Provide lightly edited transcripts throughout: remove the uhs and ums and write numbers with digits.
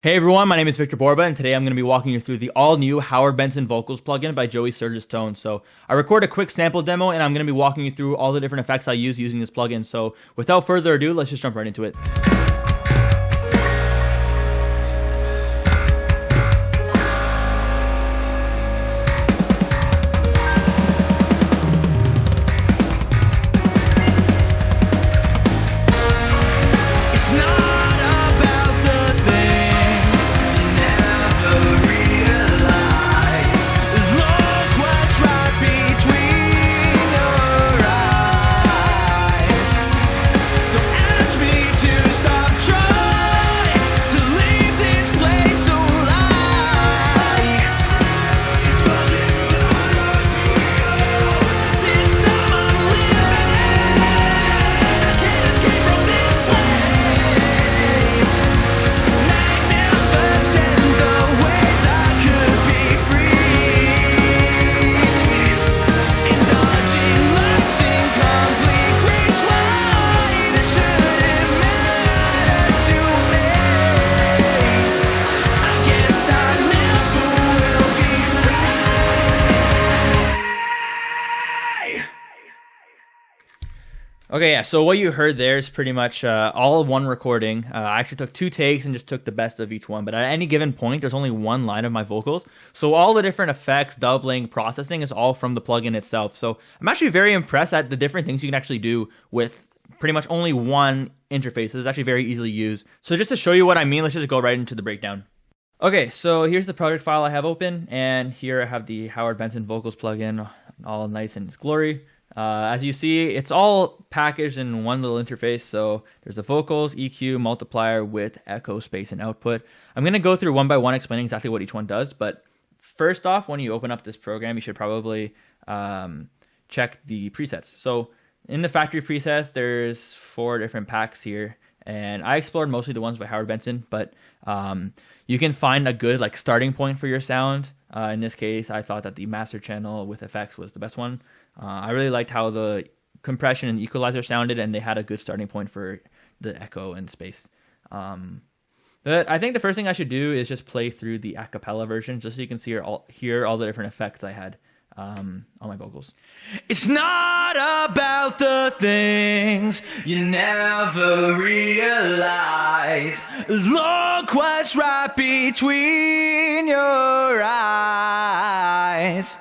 Hey everyone, my name is Victor Borba, and today I'm going to be walking you through the all-new Howard Benson Vocals plugin by Sturgis Tone. So I record a quick sample demo, and I'm going to be walking you through all the different effects I use using this plugin. So without further ado, let's just jump right into it. Okay, yeah, so what you heard there is pretty much all one recording. I actually took 2 takes and just took the best of each one, but at any given point, there's only one line of my vocals. So all the different effects, doubling, processing is all from the plugin itself. So I'm actually very impressed at the different things you can actually do with pretty much only one interface. This is actually very easily used. So just to show you what I mean, let's just go right into the breakdown. Okay, so here's the project file I have open, and here I have the Howard Benson Vocals plugin, all nice in its glory. As you see, it's all packaged in one little interface. So there's the vocals, EQ, multiplier, width, echo, space, and output. I'm going to go through one by one explaining exactly what each one does. But first off, when you open up this program, you should probably check the presets. So in the factory presets, there's 4 different packs here. And I explored mostly the ones by Howard Benson, but you can find a good starting point for your sound. In this case, I thought that the master channel with effects was the best one. I really liked how the compression and equalizer sounded, and they had a good starting point for the echo and space. But I think the first thing I should do is just play through the a cappella version, just so you can hear all the different effects I had on my vocals. It's not about the things you never realize. Look what's right between your eyes.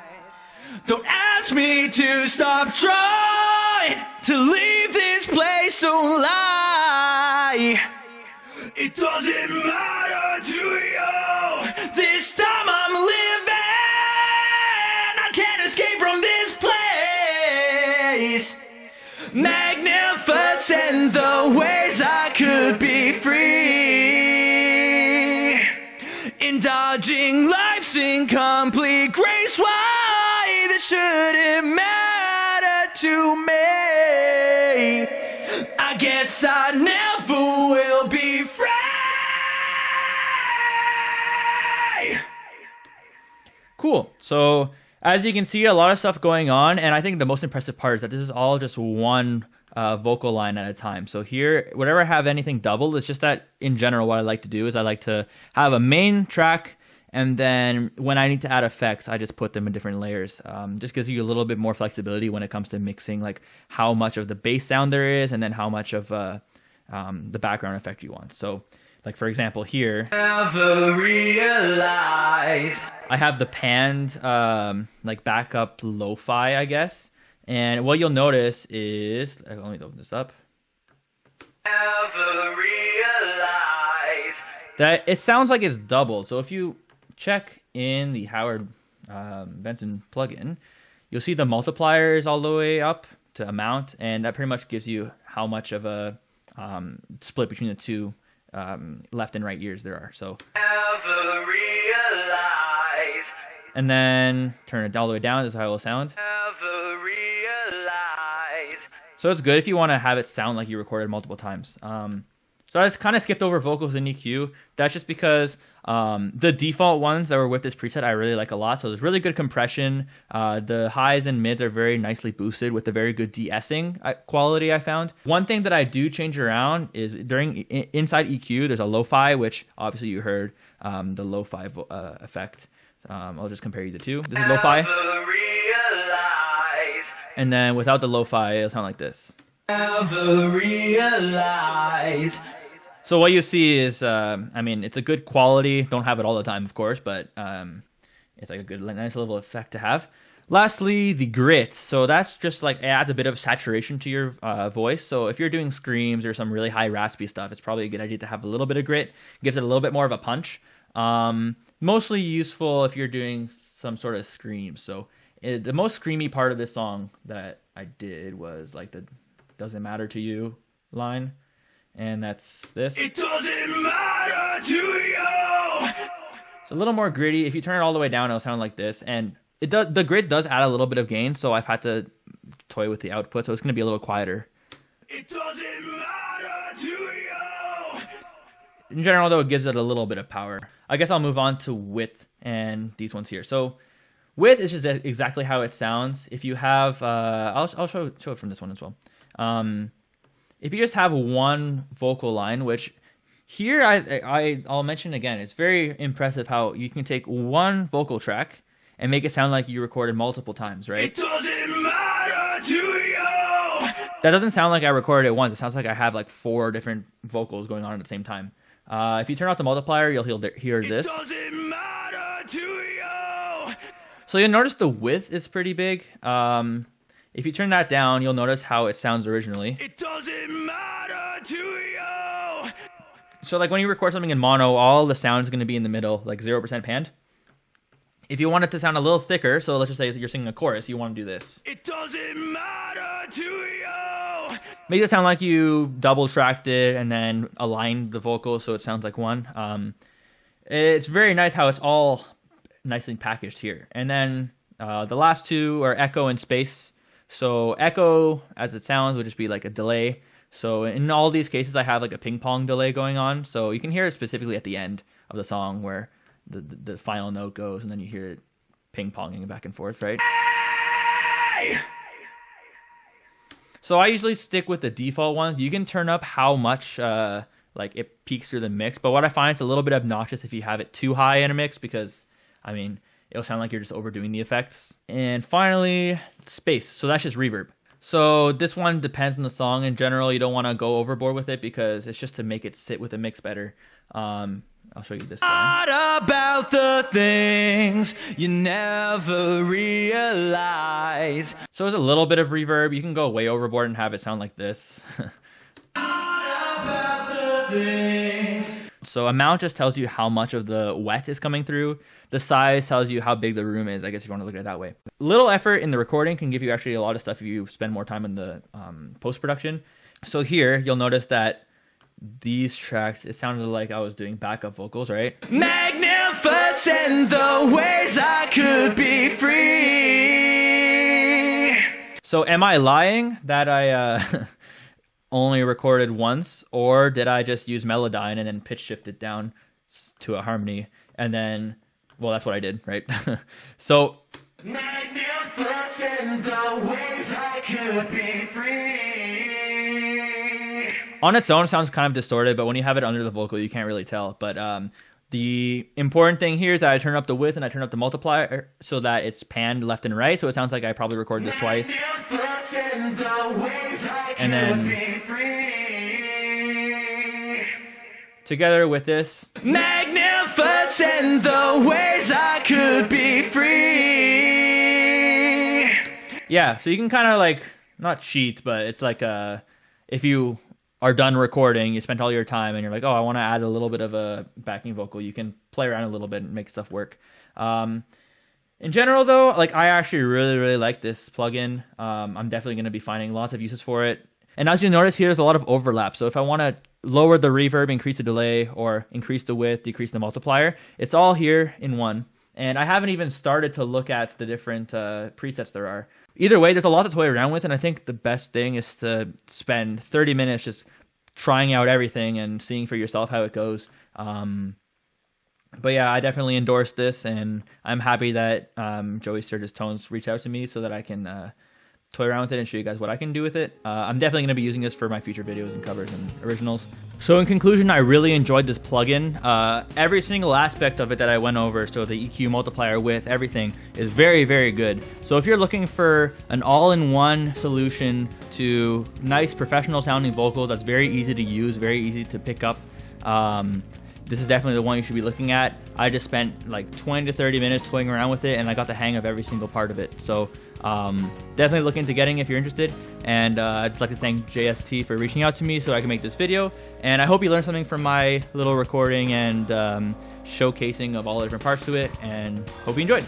Don't ask me to stop trying to leave this place, don't lie. It doesn't matter to you. This time I'm living. I can't escape from this place. Magnificent the ways I could be free. Indulging life's incomplete grace. Why? Shouldn't matter to me. I guess I never will be free. Cool. So as you can see, a lot of stuff going on, and I think the most impressive part is that this is all just one vocal line at a time. So here, whenever I have anything doubled, it's just that in general what I like to do is I like to have a main track, and then when I need to add effects, I just put them in different layers. Just gives you a little bit more flexibility when it comes to mixing, like how much of the bass sound there is, and then how much of the background effect you want. So, like for example, here, Never realize. I have the panned backup lo-fi, I guess. And what you'll notice is, let me open this up. Never realize. That it sounds like it's doubled. So if you check in the Howard Benson plugin, you'll see the multiplier is all the way up to amount, and that pretty much gives you how much of a split between the two left and right ears there are. So Never realize. And then turn it all the way down. This is how it will sound. Never realize. So it's good if you want to have it sound like you recorded multiple times. So I just kind of skipped over vocals in EQ. That's just because the default ones that were with this preset I really like a lot. So there's really good compression. The highs and mids are very nicely boosted with a very good de-essing quality I found. One thing that I do change around is inside EQ, there's a lo-fi, which obviously you heard the lo-fi effect. I'll just compare you the two. This is lo-fi. And then without the lo-fi, it'll sound like this. Never realize. So what you see is, I mean, it's a good quality. Don't have it all the time, of course, but it's like a good, nice little effect to have. Lastly, the grit. So that's just like, it adds a bit of saturation to your voice. So if you're doing screams or some really high raspy stuff, it's probably a good idea to have a little bit of grit. Gives it a little bit more of a punch. Mostly useful if you're doing some sort of scream. So the most screamy part of this song that I did was like the "Doesn't matter to you" line. And that's this. It doesn't matter to you. It's a little more gritty. If you turn it all the way down, it'll sound like this. And it does. The grit does add a little bit of gain, so I've had to toy with the output, so it's going to be a little quieter. It doesn't matter to you. In general, though, it gives it a little bit of power. I guess I'll move on to width and these ones here. So width is just exactly how it sounds. If you have, I'll show it from this one as well. If you just have one vocal line, which here I'll mention again, it's very impressive how you can take one vocal track and make it sound like you recorded multiple times, right? It doesn't matter to you. That doesn't sound like I recorded it once. It sounds like I have like 4 different vocals going on at the same time. If you turn off the multiplier, you'll hear this. It doesn't matter to you. So you'll notice the width is pretty big. If you turn that down, you'll notice how it sounds originally. It doesn't matter to you. So like when you record something in mono, all the sound is going to be in the middle, like 0% panned. If you want it to sound a little thicker, so let's just say you're singing a chorus, you want to do this. It doesn't matter to you. Make it sound like you double tracked it and then aligned the vocals so it sounds like one. It's very nice how it's all nicely packaged here. And then the last two are echo and space. So echo, as it sounds, would just be like a delay. So in all these cases, I have like a ping pong delay going on. So you can hear it specifically at the end of the song where the final note goes, and then you hear it ping ponging back and forth, right? Hey! So I usually stick with the default ones. You can turn up how much like it peaks through the mix, but what I find is a little bit obnoxious if you have it too high in a mix because, I mean, it'll sound like you're just overdoing the effects. And finally, space. So that's just reverb. So this one depends on the song. In general, you don't want to go overboard with it because it's just to make it sit with the mix better. I'll show you this one. Not about the things you never realize. So there's a little bit of reverb. You can go way overboard and have it sound like this. Not about the things. So amount just tells you how much of the wet is coming through. The size tells you how big the room is, I guess if you want to look at it that way. Little effort in the recording can give you actually a lot of stuff if you spend more time in the post-production. So here, you'll notice that these tracks, it sounded like I was doing backup vocals, right? Magnificent the ways I could be free. So am I lying that I only recorded once, or did I just use Melodyne and then pitch shift it down to a harmony and then, well, that's what I did, right? So Magnificent the ways I could be free. on its own, it sounds kind of distorted, but when you have it under the vocal, you can't really tell. But the important thing here is that I turn up the width and I turn up the multiplier so that it's panned left and right. So it sounds like I probably recorded this twice. And then together with this. Magnificent the ways I could be free. Yeah, so you can kind of like, not cheat, but it's like if you are done recording, you spent all your time and you're like, oh, I want to add a little bit of a backing vocal. You can play around a little bit and make stuff work. In general, though, like I actually really, really like this plugin. I'm definitely going to be finding lots of uses for it. And as you notice here, there's a lot of overlap. So if I want to lower the reverb, increase the delay, or increase the width, decrease the multiplier, it's all here in one. And I haven't even started to look at the different presets there are. Either way, there's a lot to toy around with, and I think the best thing is to spend 30 minutes just trying out everything and seeing for yourself how it goes. But yeah, I definitely endorse this, and I'm happy that Joey Sturgis Tones reached out to me so that I can toy around with it and show you guys what I can do with it. I'm definitely going to be using this for my future videos and covers and originals. So in conclusion, I really enjoyed this plugin. Every single aspect of it that I went over, so the EQ multiplier, width, everything, is very, very good. So if you're looking for an all-in-one solution to nice professional sounding vocals that's very easy to use, very easy to pick up, this is definitely the one you should be looking at. I just spent like 20 to 30 minutes toying around with it, and I got the hang of every single part of it. So definitely look into getting it if you're interested. And I'd like to thank JST for reaching out to me so I can make this video. And I hope you learned something from my little recording and showcasing of all the different parts to it, and hope you enjoyed.